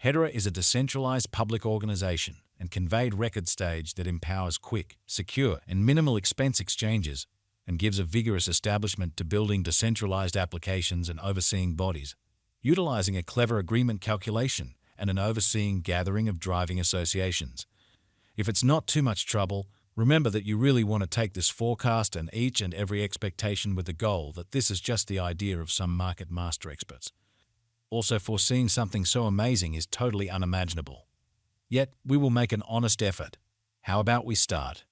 Hedera is a decentralized public organization and conveyed record stage that empowers quick, secure, and minimal expense exchanges and gives a vigorous establishment to building decentralized applications and overseeing bodies, utilizing a clever agreement calculation and an overseeing gathering of driving associations. If it's not too much trouble, remember that you really want to take this forecast and each and every expectation with the goal that this is just the idea of some market master experts. Also, foreseeing something so amazing is totally unimaginable. Yet, we will make an honest effort. How about we start?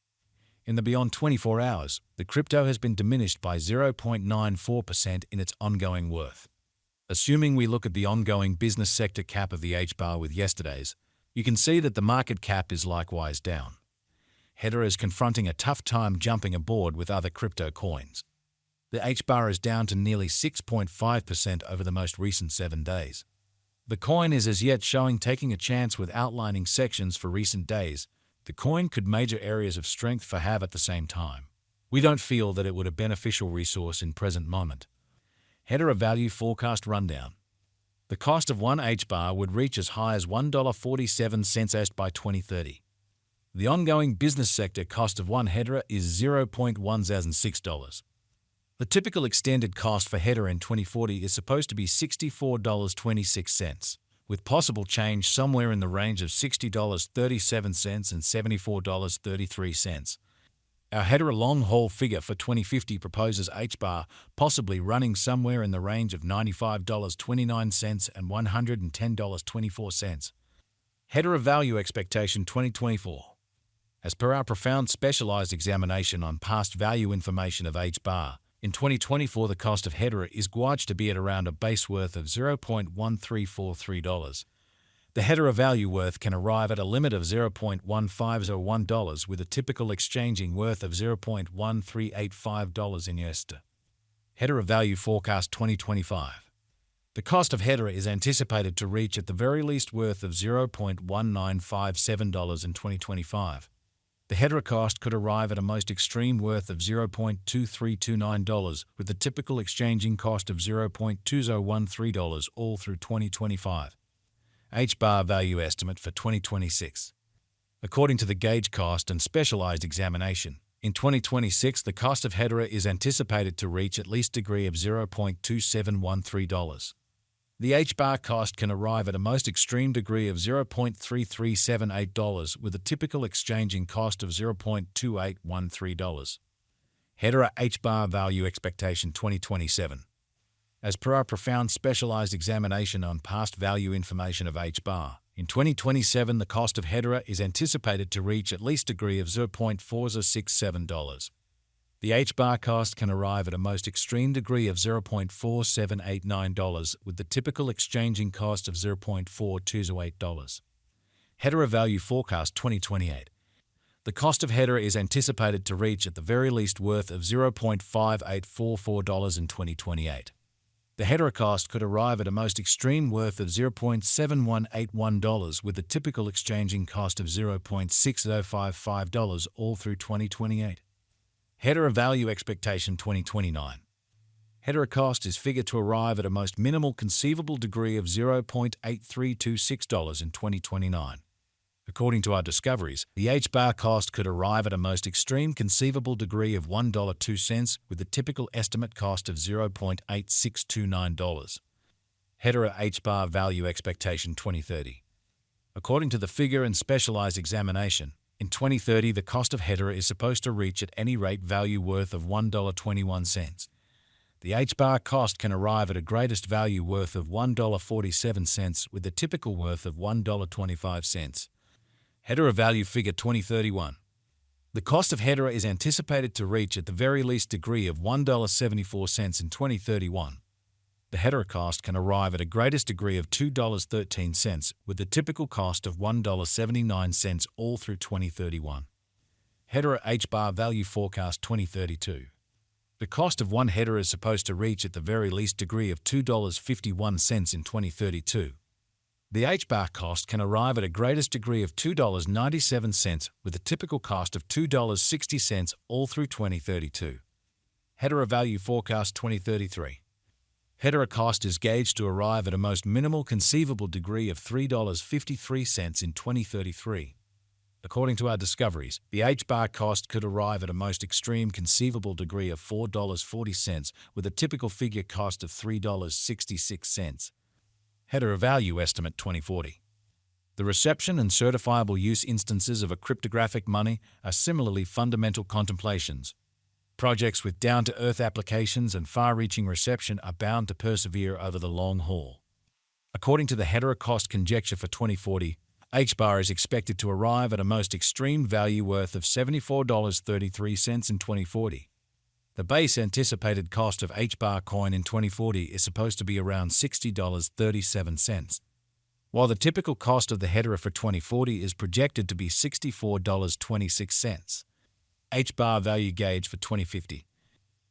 In the beyond 24 hours, the crypto has been diminished by 0.94% in its ongoing worth. Assuming we look at the ongoing business sector cap of the Hbar with yesterday's, you can see that the market cap is likewise down. Hedera is confronting a tough time jumping aboard with other crypto coins. The Hbar is down to nearly 6.5% over the most recent 7 days. The coin is as yet showing taking a chance with outlining sections for recent days. The coin could major areas of strength for have at the same time. We don't feel that it would a beneficial resource in present moment. Hedera value forecast rundown. The cost of one Hbar would reach as high as $1.47 by 2030. The ongoing business sector cost of one Hedera is $0.106. The typical extended cost for Hedera in 2040 is supposed to be $64.26, with possible change somewhere in the range of $60.37 and $74.33. Our Hedera long-haul figure for 2050 proposes Hbar possibly running somewhere in the range of $95.29 and $110.24. Hedera value expectation 2024. As per our profound specialized examination on past value information of Hbar, in 2024 the cost of Hedera is gauged to be at around a base worth of $0.1343. The Hedera value worth can arrive at a limit of $0.1501 with a typical exchanging worth of $0.1385 in USD. Hedera value forecast 2025. The cost of Hedera is anticipated to reach at the very least worth of $0.1957 in 2025. The Hedera cost could arrive at a most extreme worth of $0.2329 with the typical exchanging cost of $0.2013 all through 2025. Hbar value estimate for 2026. According to the gauge cost and specialized examination, in 2026 the cost of Hedera is anticipated to reach at least degree of $0.2713. The Hbar cost can arrive at a most extreme degree of $0.3378 with a typical exchanging cost of $0.2813. Hedera Hbar value expectation 2027. As per our profound specialized examination on past value information of Hbar, in 2027 the cost of Hedera is anticipated to reach at least degree of $0.4067. The Hbar cost can arrive at a most extreme degree of $0.4789 with the typical exchanging cost of $0.4208. Hedera value forecast 2028. The cost of Hedera is anticipated to reach at the very least worth of $0.5844 in 2028. The Hedera cost could arrive at a most extreme worth of $0.7181 with the typical exchanging cost of $0.6055 all through 2028. Hedera value expectation 2029. Hedera cost is figured to arrive at a most minimal conceivable degree of $0.8326 in 2029. According to our discoveries, the Hbar cost could arrive at a most extreme conceivable degree of $1.02 with the typical estimate cost of $0.8629. Hedera Hbar value expectation 2030. According to the figure and specialized examination, in 2030 the cost of Hedera is supposed to reach at any rate value worth of $1.21. The Hbar cost can arrive at a greatest value worth of $1.47 with the typical worth of $1.25. Hedera value figure 2031. The cost of Hedera is anticipated to reach at the very least degree of $1.74 in 2031. The Hedera cost can arrive at a greatest degree of $2.13 with the typical cost of $1.79 all through 2031. Hedera Hbar value forecast 2032. The cost of one Hedera is supposed to reach at the very least degree of $2.51 in 2032. The Hbar cost can arrive at a greatest degree of $2.97 with a typical cost of $2.60 all through 2032. Hedera value forecast 2033. Hedera cost is gauged to arrive at a most minimal conceivable degree of $3.53 in 2033. According to our discoveries, the Hbar cost could arrive at a most extreme conceivable degree of $4.40, with a typical figure cost of $3.66. Hedera value estimate 2040. The reception and certifiable use instances of a cryptographic money are similarly fundamental contemplations. Projects with down-to-earth applications and far-reaching reception are bound to persevere over the long haul. According to the Hedera cost conjecture for 2040, Hbar is expected to arrive at a most extreme value worth of $74.33 in 2040. The base anticipated cost of Hbar coin in 2040 is supposed to be around $60.37, while the typical cost of the Hedera for 2040 is projected to be $64.26. Hbar value gauge for 2050.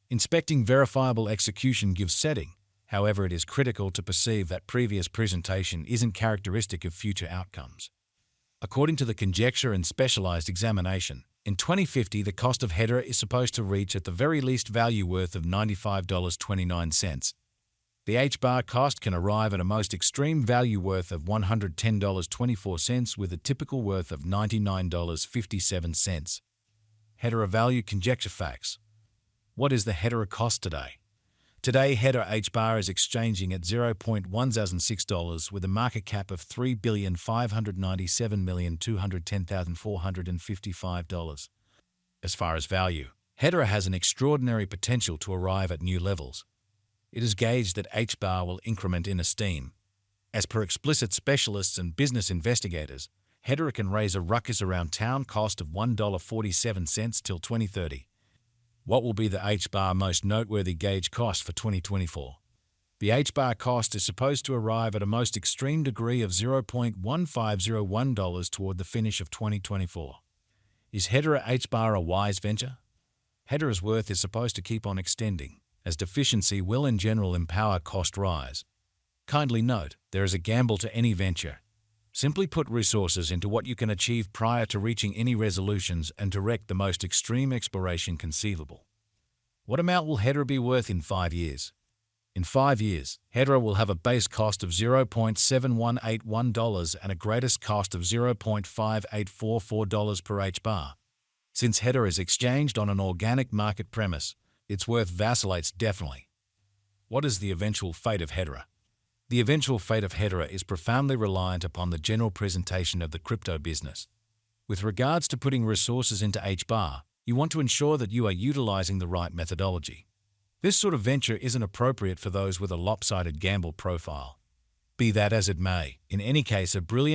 Inspecting verifiable execution gives setting. However, it is critical to perceive that previous presentation isn't characteristic of future outcomes. According to the conjecture and specialized examination, in 2050 the cost of Hedera is supposed to reach at the very least value worth of $95.29. The Hbar cost can arrive at a most extreme value worth of $110.24 with a typical worth of $99.57. Hedera value conjecture facts. What is the Hedera cost today? Today, Hedera Hbar is exchanging at $0.1006 with a market cap of $3,597,210,455. As far as value, Hedera has an extraordinary potential to arrive at new levels. It is gauged that Hbar will increment in esteem. As per explicit specialists and business investigators, Hedera can raise a ruckus around town cost of $1.47 till 2030. What will be the Hbar most noteworthy gauge cost for 2024? The Hbar cost is supposed to arrive at a most extreme degree of $0.1501 toward the finish of 2024. Is Hedera Hbar a wise venture? Hedera's worth is supposed to keep on extending, as deficiency will in general empower cost rise. Kindly note, there is a gamble to any venture. Simply put resources into what you can achieve prior to reaching any resolutions and direct the most extreme exploration conceivable. What amount will Hedera be worth in 5 years? In 5 years, Hedera will have a base cost of $0.7181 and a greatest cost of $0.5844 per Hbar. Since Hedera is exchanged on an organic market premise, its worth vacillates definitely. What is the eventual fate of Hedera? The eventual fate of Hedera is profoundly reliant upon the general presentation of the crypto business. With regards to putting resources into Hbar, you want to ensure that you are utilizing the right methodology. This sort of venture isn't appropriate for those with a lopsided gamble profile. Be that as it may, in any case, a brilliant